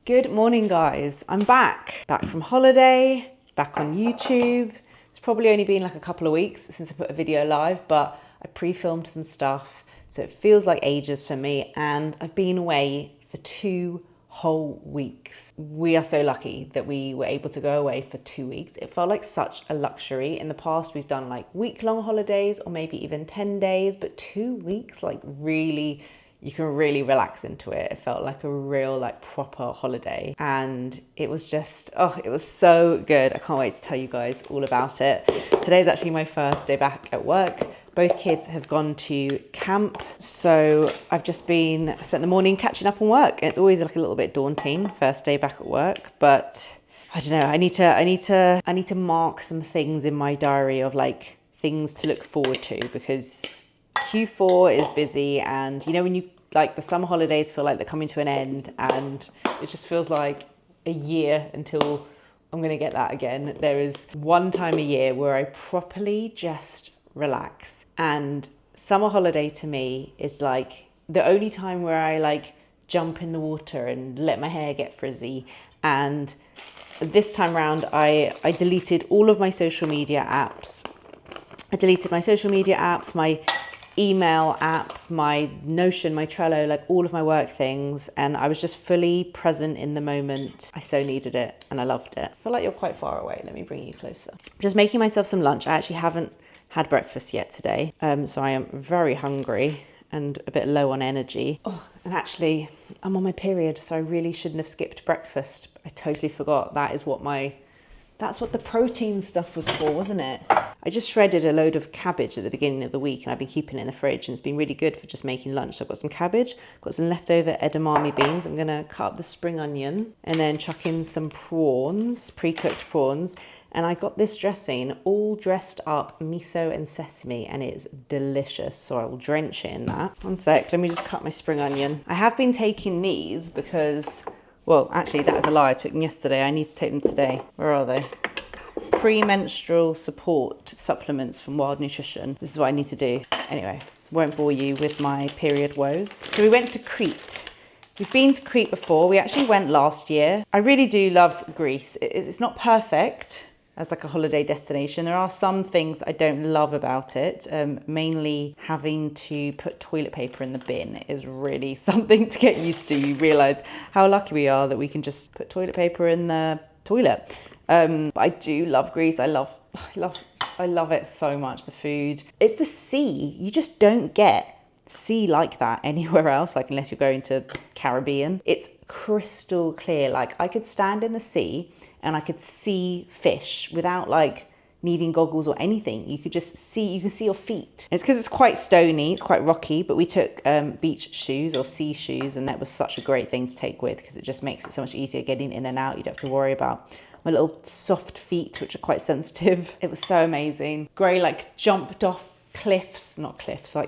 Good morning, guys. I'm back from holiday, back on YouTube. It's probably only been like a couple of weeks since I put a video live, but I pre-filmed some stuff, so it feels like ages for me, and I've been away for 2 whole weeks. We are so lucky that we were able to go away for 2 weeks. It felt like such a luxury. In the past, we've done like week-long holidays or maybe even 10 days, but 2 weeks, like really, you can really relax into it. It felt like a real, like proper holiday. And it was just, it was so good. I can't wait to tell you guys all about it. Today's actually my first day back at work. Both kids have gone to camp. So I've just spent the morning catching up on work. And it's always like a little bit daunting, first day back at work, but I don't know. I need to mark some things in my diary of like things to look forward to, because Q4 is busy, and you know when you like the summer holidays feel like they're coming to an end, and it just feels like a year until I'm gonna get that again. There is one time a year where I properly just relax, and summer holiday to me is like the only time where I like jump in the water and let my hair get frizzy. And this time around I deleted all of my social media apps. My email app, my Notion, my Trello, like all of my work things. And I was just fully present in the moment. I so needed it and I loved it. I feel like you're quite far away. Let me bring you closer. Just making myself some lunch. I actually haven't had breakfast yet today. So I am very hungry and a bit low on energy. And actually I'm on my period, so I really shouldn't have skipped breakfast. I totally forgot. That's what the protein stuff was for, wasn't it? I just shredded a load of cabbage at the beginning of the week, and I've been keeping it in the fridge, and it's been really good for just making lunch. So I've got some cabbage, got some leftover edamame beans. I'm gonna cut up the spring onion and then chuck in some prawns, pre-cooked prawns. And I got this dressing all dressed up miso and sesame, and it's delicious. So I will drench it in that. One sec, let me just cut my spring onion. I have been taking these because, well, actually that is a lie. I took them yesterday. I need to take them today. Where are they? Premenstrual support supplements from Wild Nutrition. This is what I need to do. Anyway, won't bore you with my period woes. So we went to Crete. We've been to Crete before. We actually went last year. I really do love Greece. It's not perfect as like a holiday destination. There are some things that I don't love about it. Mainly having to put toilet paper in the bin is really something to get used to. You realise how lucky we are that we can just put toilet paper in the toilet. But I do love Greece. I love it so much. The food. It's the sea. You just don't get sea like that anywhere else, like unless you're going to Caribbean. It's crystal clear. Like I could stand in the sea and I could see fish without like needing goggles or anything. You can see your feet. It's because it's quite stony, it's quite rocky, but we took beach shoes or sea shoes, and that was such a great thing to take with because it just makes it so much easier getting in and out. You don't have to worry about my little soft feet, which are quite sensitive. It was so amazing. Gray like jumped off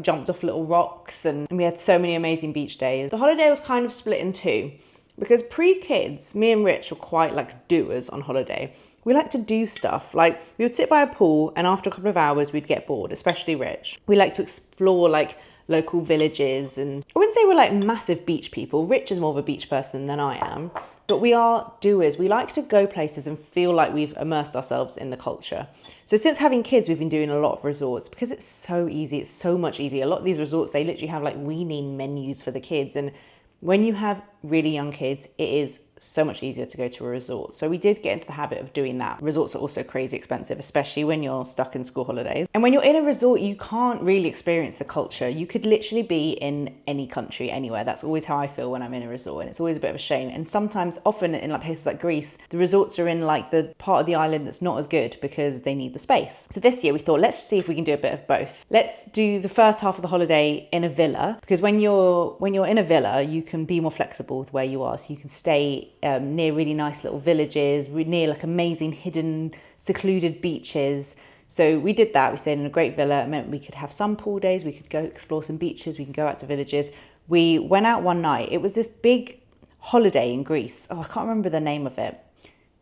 jumped off little rocks, and we had so many amazing beach days. The holiday was kind of split in two because pre-kids, me and Rich were quite like doers on holiday. We like to do stuff. Like we would sit by a pool, and after a couple of hours we'd get bored, especially Rich. We like to explore like local villages, and I wouldn't say we're like massive beach people. Rich is more of a beach person than I am, but we are doers. We like to go places and feel like we've immersed ourselves in the culture. So since having kids, we've been doing a lot of resorts because it's so easy. It's so much easier. A lot of these resorts, they literally have like weaning menus for the kids. And when you have really young kids, it is so much easier to go to a resort. So we did get into the habit of doing that. Resorts are also crazy expensive, especially when you're stuck in school holidays. And when you're in a resort, you can't really experience the culture. You could literally be in any country, anywhere. That's always how I feel when I'm in a resort, and it's always a bit of a shame. And sometimes, often in like places like Greece, the resorts are in like the part of the island that's not as good because they need the space. So this year we thought, let's see if we can do a bit of both. Let's do the first half of the holiday in a villa, because when you're in a villa, you can be more flexible with where you are. So you can stay near really nice little villages, near like amazing hidden secluded beaches. So we did that. We stayed in a great villa. It meant we could have some pool days, we could go explore some beaches, we can go out to villages. We went out one night. It was this big holiday in Greece. I can't remember the name of it.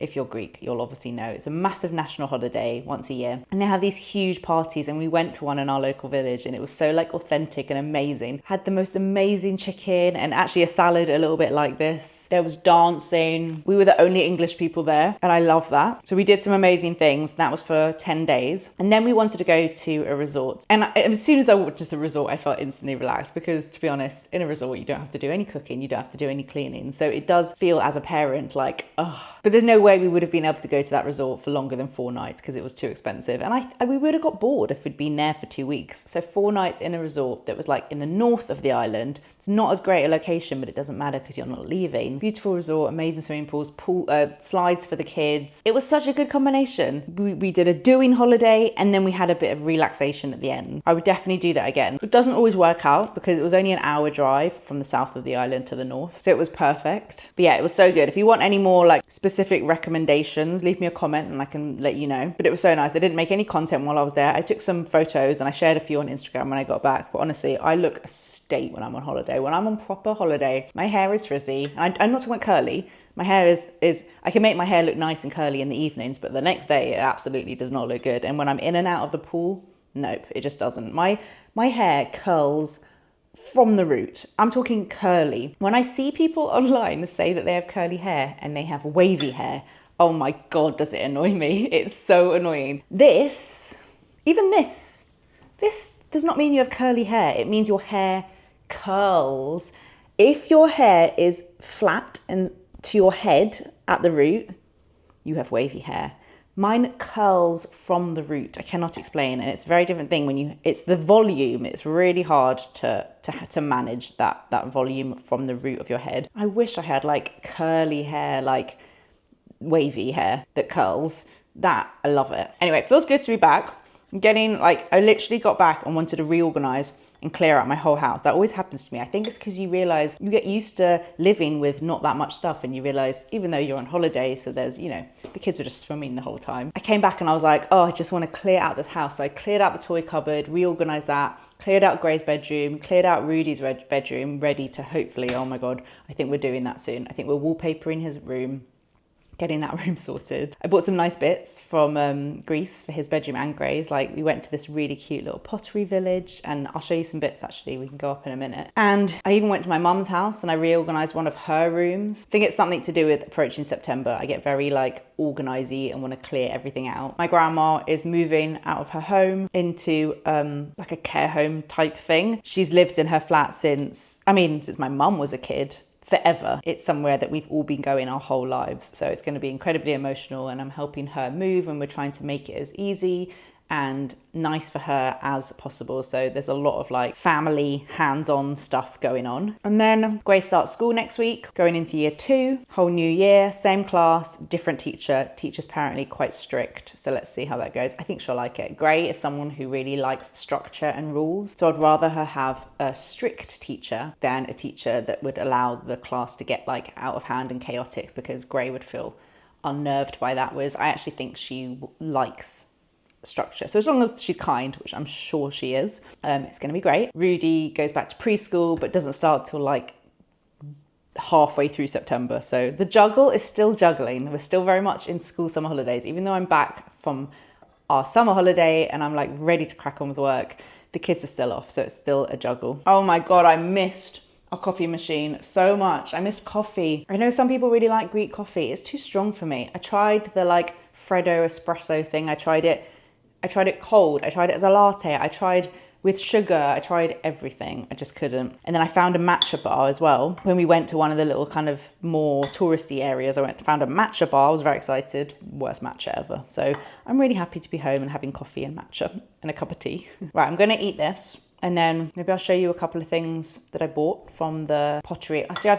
if you're Greek, you'll obviously know. It's a massive national holiday once a year. And they have these huge parties, and we went to one in our local village, and it was so like authentic and amazing. Had the most amazing chicken and actually a salad a little bit like this. There was dancing. We were the only English people there, and I love that. So we did some amazing things. That was for 10 days. And then we wanted to go to a resort. And as soon as I walked into the resort, I felt instantly relaxed because, to be honest, in a resort, you don't have to do any cooking. You don't have to do any cleaning. So it does feel as a parent like, oh, but there's no way we would have been able to go to that resort for longer than 4 nights because it was too expensive. And we would have got bored if we'd been there for 2 weeks. So 4 nights in a resort that was like in the north of the island. It's not as great a location, but it doesn't matter because you're not leaving. Beautiful resort, amazing swimming pools, pool, slides for the kids. It was such a good combination. We did a doing holiday and then we had a bit of relaxation at the end. I would definitely do that again. It doesn't always work out because it was only an hour drive from the south of the island to the north. So it was perfect. But yeah, it was so good. If you want any more like specific recommendations, leave me a comment and I can let you know. But it was so nice. I didn't make any content while I was there. I took some photos and I shared a few on Instagram when I got back. But honestly, I look a state when I'm on holiday. When I'm on proper holiday, my hair is frizzy. And I'm not talking about curly. My hair is, I can make my hair look nice and curly in the evenings, but the next day it absolutely does not look good. And when I'm in and out of the pool, nope, it just doesn't. My hair curls from the root. I'm talking curly. When I see people online say that they have curly hair and they have wavy hair, oh my God, does it annoy me? It's so annoying. Even this does not mean you have curly hair. It means your hair curls. If your hair is flat and to your head at the root, you have wavy hair. Mine curls from the root. I cannot explain. And it's a very different thing when it's the volume. It's really hard to manage that volume from the root of your head. I wish I had like curly hair, like wavy hair that curls. That, I love it. Anyway, it feels good to be back. I literally got back and wanted to reorganize and clear out my whole house. That always happens to me. I think it's because you realize you get used to living with not that much stuff and you realize even though you're on holiday, so there's, the kids were just swimming the whole time. I came back and I was like, oh, I just want to clear out this house. So I cleared out the toy cupboard, reorganized that, cleared out Gray's bedroom, cleared out Rudy's bedroom, ready to hopefully, oh my God, I think we're doing that soon. I think we're wallpapering his room, getting that room sorted. I bought some nice bits from Greece for his bedroom and Gray's. Like we went to this really cute little pottery village and I'll show you some bits actually, we can go up in a minute. And I even went to my mum's house and I reorganized one of her rooms. I think it's something to do with approaching September. I get very like organisy and want to clear everything out. My grandma is moving out of her home into like a care home type thing. She's lived in her flat since my mum was a kid. Forever. It's somewhere that we've all been going our whole lives. So it's going to be incredibly emotional and I'm helping her move and we're trying to make it as easy and nice for her as possible. So there's a lot of like family hands-on stuff going on. And then Gray starts school next week, going into year 2, whole new year, same class, different teacher. Teacher's apparently quite strict. So let's see how that goes. I think she'll like it. Gray is someone who really likes structure and rules. So I'd rather her have a strict teacher than a teacher that would allow the class to get like out of hand and chaotic because Gray would feel unnerved by that. Whereas I actually think she likes structure. So as long as she's kind, which I'm sure she is, it's going to be great. Rudy goes back to preschool, but doesn't start till like halfway through September. So the juggle is still juggling. We're still very much in school summer holidays. Even though I'm back from our summer holiday and I'm like ready to crack on with work, the kids are still off. So it's still a juggle. Oh my God, I missed a coffee machine so much. I missed coffee. I know some people really like Greek coffee. It's too strong for me. I tried the like Freddo espresso thing. I tried it cold. I tried it as a latte. I tried with sugar. I tried everything. I just couldn't. And then I found a matcha bar as well. When we went to one of the little kind of more touristy areas, found a matcha bar. I was very excited. Worst matcha ever. So I'm really happy to be home and having coffee and matcha and a cup of tea. Right, I'm going to eat this. And then maybe I'll show you a couple of things that I bought from the Pottery. So I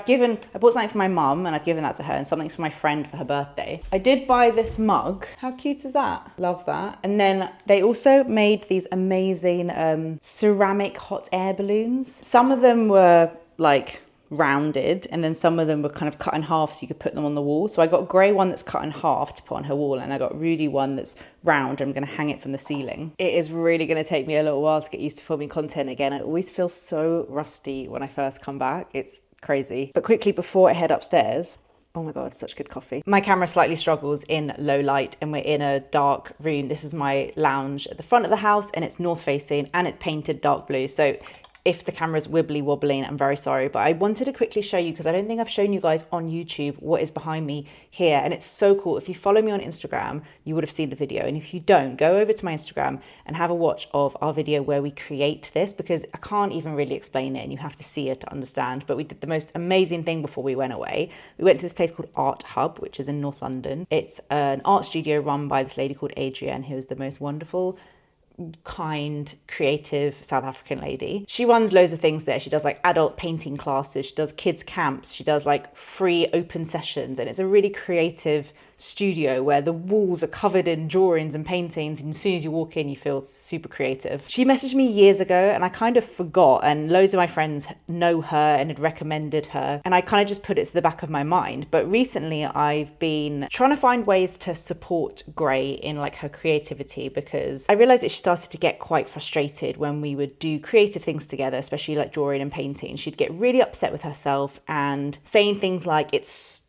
bought something for my mum and I've given that to her and something for my friend for her birthday. I did buy this mug. How cute is that? Love that. And then they also made these amazing ceramic hot air balloons. Some of them were like rounded and then some of them were kind of cut in half so you could put them on the wall. So I got Gray one that's cut in half to put on her wall and I got Rudy one that's round. I'm going to hang it from the ceiling. It is really going to take me a little while to get used to filming content again. I always feel so rusty when I first come back. It's crazy. But quickly before I head upstairs, Oh my God, such good coffee. My camera slightly struggles in low light and we're in a dark room. This is my lounge at the front of the house and it's north facing and it's painted dark blue. So if the camera's wibbly wobbling, I'm very sorry, but I wanted to quickly show you, because I don't think I've shown you guys on YouTube what is behind me here. And it's so cool. If you follow me on Instagram, you would have seen the video. And if you don't, go over to my Instagram and have a watch of our video where we create this, because I can't even really explain it and you have to see it to understand. But we did the most amazing thing before we went away. We went to this place called Art Hub, which is in North London. It's an art studio run by this lady called Adrienne, who is the most wonderful, kind, creative South African lady. She runs loads of things there. She does like adult painting classes, she does kids camps, she does like free open sessions, and it's a really creative studio where the walls are covered in drawings and paintings, and as soon as you walk in you feel super creative. She messaged me years ago and I kind of forgot, and loads of my friends know her and had recommended her, and I kind of just put it to the back of my mind. But recently I've been trying to find ways to support Gray in like her creativity, because I realized that she started to get quite frustrated when we would do creative things together, especially like drawing and painting. She'd get really upset with herself and saying things like, it's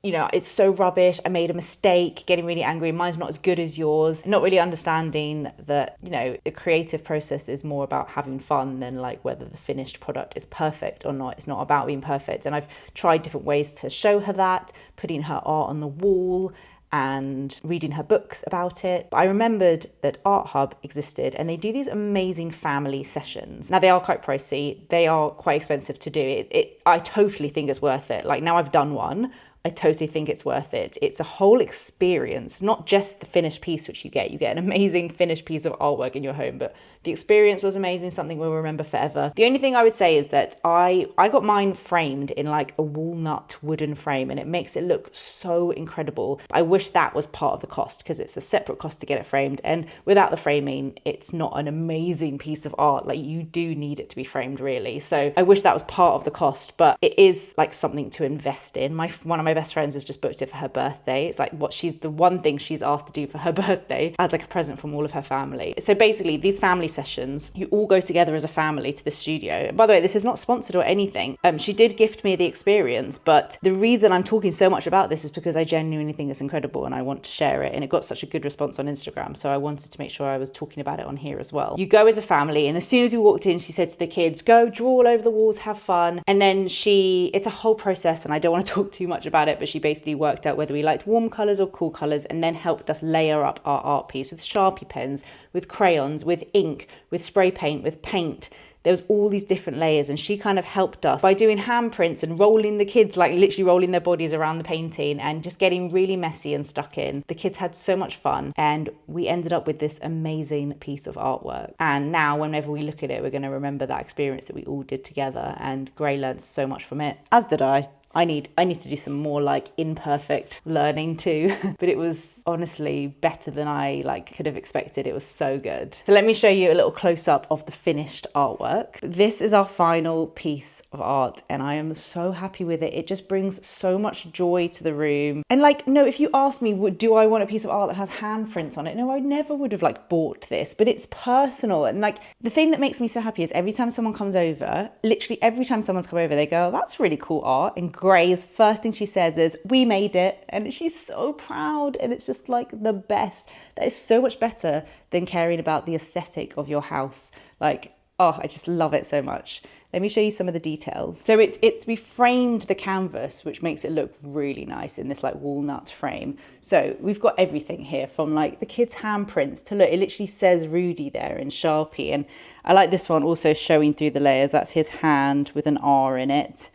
so rubbish, I made a mistake, getting really angry, mine's not as good as yours, not really understanding that, the creative process is more about having fun than like whether the finished product is perfect or not. It's not about being perfect. And I've tried different ways to show her that, putting her art on the wall and reading her books about it. But I remembered that Art Hub existed and they do these amazing family sessions. Now they are quite pricey, they are quite expensive to do. I totally think it's worth it. Like now I've done one, I totally think it's worth it. It's a whole experience, not just the finished piece, which you get an amazing finished piece of artwork in your home, but the experience was amazing, something we'll remember forever. The only thing I would say is that I got mine framed in like a walnut wooden frame and it makes it look so incredible. I wish that was part of the cost, because it's a separate cost to get it framed, and without the framing, it's not an amazing piece of art. Like you do need it to be framed really. So I wish that was part of the cost, but it is like something to invest in. One of my best friends has just booked it for her birthday. It's like the one thing she's asked to do for her birthday as like a present from all of her family. So basically these family sessions, you all go together as a family to the studio. And by the way, this is not sponsored or anything. She did gift me the experience, but the reason I'm talking so much about this is because I genuinely think it's incredible and I want to share it, and it got such a good response on Instagram, so I wanted to make sure I was talking about it on here as well. You go as a family, and as soon as we walked in, she said to the kids, go draw all over the walls, have fun. And then it's a whole process, and I don't want to talk too much about it, but she basically worked out whether we liked warm colours or cool colours, and then helped us layer up our art piece with Sharpie pens, with crayons, with ink, with spray paint, with paint. There was all these different layers, and she kind of helped us by doing handprints and rolling the kids, like literally rolling their bodies around the painting and just getting really messy and stuck in. The kids had so much fun, and we ended up with this amazing piece of artwork. And now whenever we look at it, we're going to remember that experience that we all did together, and Gray learned so much from it, as did I. I need to do some more like imperfect learning too, but it was honestly better than I could have expected. It was so good. So let me show you a little close up of the finished artwork. This is our final piece of art and I am so happy with it. It just brings so much joy to the room. And no, if you asked me, do I want a piece of art that has handprints on it? No, I never would have bought this, but it's personal. And the thing that makes me so happy is every time someone comes over, literally every time someone's come over, they go, oh, that's really cool art. And Gray's first thing she says is, we made it. And she's so proud. And it's just the best. That is so much better than caring about the aesthetic of your house. Oh, I just love it so much. Let me show you some of the details. So we framed the canvas, which makes it look really nice in this walnut frame. So we've got everything here from the kids' handprints to look, it literally says Rudy there in Sharpie. And I like this one also showing through the layers. That's his hand with an R in it.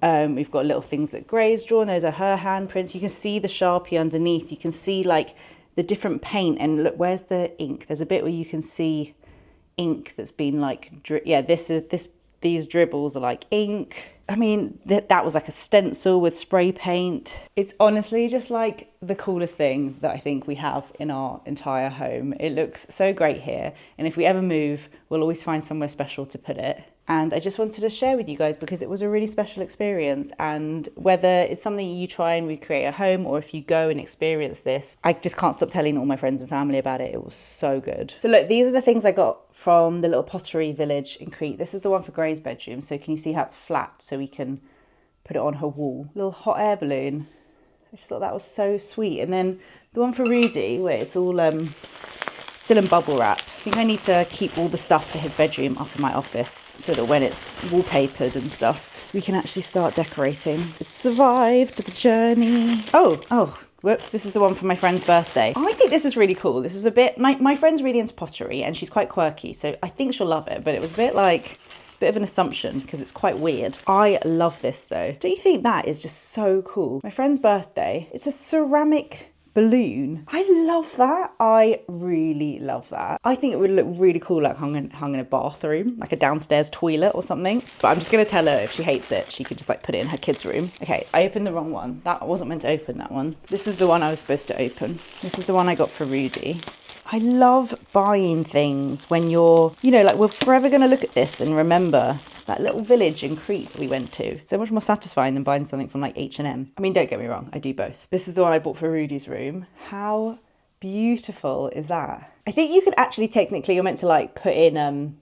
We've got little things that Gray's drawn. Those are her handprints. You can see the Sharpie underneath. You can see the different paint, and look, where's the ink? There's a bit where you can see ink that's been these dribbles are ink. I mean, that was a stencil with spray paint. It's honestly just the coolest thing that I think we have in our entire home. It looks so great here. And if we ever move, we'll always find somewhere special to put it. And I just wanted to share with you guys because it was a really special experience. And whether it's something you try and recreate at home or if you go and experience this, I just can't stop telling all my friends and family about it. It was so good. So look, these are the things I got from the little pottery village in Crete. This is the one for Gray's bedroom. So can you see how it's flat so we can put it on her wall? Little hot air balloon. I just thought that was so sweet. And then the one for Rudy, where it's all still in bubble wrap. I think I need to keep all the stuff for his bedroom up in my office so that when it's wallpapered and stuff, we can actually start decorating. It survived the journey. Oh, whoops, this is the one for my friend's birthday. I think this is really cool. This is a bit, my friend's really into pottery and she's quite quirky, so I think she'll love it, but it was a bit like, it's a bit of an assumption because it's quite weird. I love this though. Don't you think that is just so cool? My friend's birthday, it's a ceramic balloon. I love that. I really love that. I think it would look really cool like hung in a bathroom, like a downstairs toilet or something. But I'm just gonna tell her if she hates it, she could just like put it in her kids' room. Okay, I opened the wrong one. That wasn't meant to open that one. This is the one I was supposed to open. This is the one I got for Rudy. I love buying things when you're, you know, like we're forever gonna look at this and remember that little village in Crete we went to. So much more satisfying than buying something from like H&M. I mean, don't get me wrong, I do both. This is the one I bought for Rudy's room. How beautiful is that? I think you could actually technically, you're meant to like put in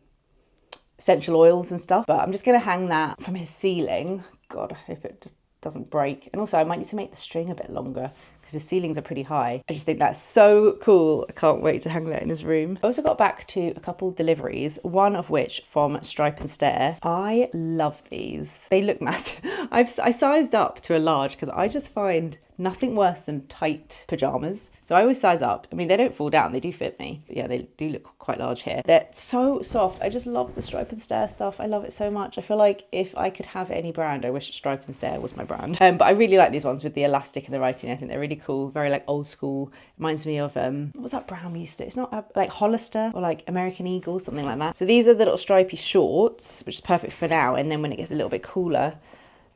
essential oils and stuff, but I'm just gonna hang that from his ceiling. God, I hope it just doesn't break. And also I might need to make the string a bit longer because his ceilings are pretty high. I just think that's so cool. I can't wait to hang that in his room. I also got back to a couple deliveries, one of which from Stripe and Stare. I love these. They look massive. I sized up to a large because I just find nothing worse than tight pajamas. So I always size up. I mean, they don't fall down, they do fit me. But yeah, they do look quite large here. They're so soft. I just love the Stripe and Stare stuff. I love it so much. I feel like if I could have any brand, I wish Stripe and Stare was my brand. But I really like these ones with the elastic and the writing. I think they're really cool, very like old school. Reminds me of, what was that brand we used to? It's not like Hollister or like American Eagle, something like that. So these are the little stripy shorts, which is perfect for now. And then when it gets a little bit cooler,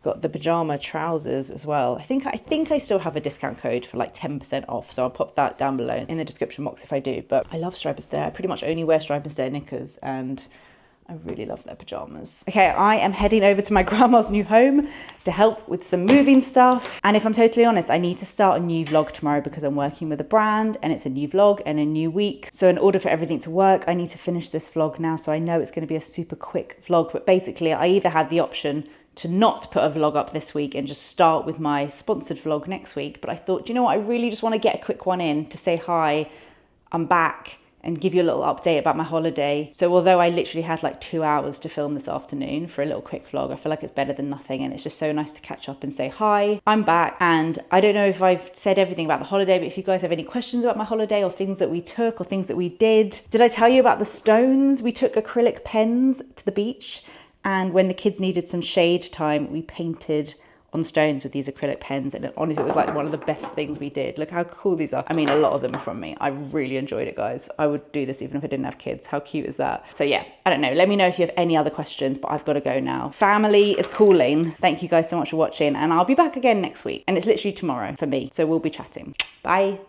got the pajama trousers as well. I think I still have a discount code for like 10% off, so I'll pop that down below in the description box if I do. But I love Stripe and Stare. I pretty much only wear Stripe and Stare knickers and I really love their pajamas. Okay, I am heading over to my grandma's new home to help with some moving stuff. And if I'm totally honest, I need to start a new vlog tomorrow because I'm working with a brand and it's a new vlog and a new week. So in order for everything to work, I need to finish this vlog now. So I know it's gonna be a super quick vlog, but basically I either had the option to not put a vlog up this week and just start with my sponsored vlog next week. But I thought, you know what, I really just want to get a quick one in to say hi, I'm back, and give you a little update about my holiday. So although I literally had like 2 hours to film this afternoon for a little quick vlog, I feel like it's better than nothing. And it's just so nice to catch up and say hi, I'm back. And I don't know if I've said everything about the holiday, but if you guys have any questions about my holiday or things that we took or things that we did I tell you about the stones? We took acrylic pens to the beach. And when the kids needed some shade time, we painted on stones with these acrylic pens. And honestly, it was like one of the best things we did. Look how cool these are. I mean, a lot of them are from me. I really enjoyed it, guys. I would do this even if I didn't have kids. How cute is that? So yeah, I don't know. Let me know if you have any other questions, but I've got to go now. Family is calling. Thank you guys so much for watching. And I'll be back again next week. And it's literally tomorrow for me. So we'll be chatting. Bye.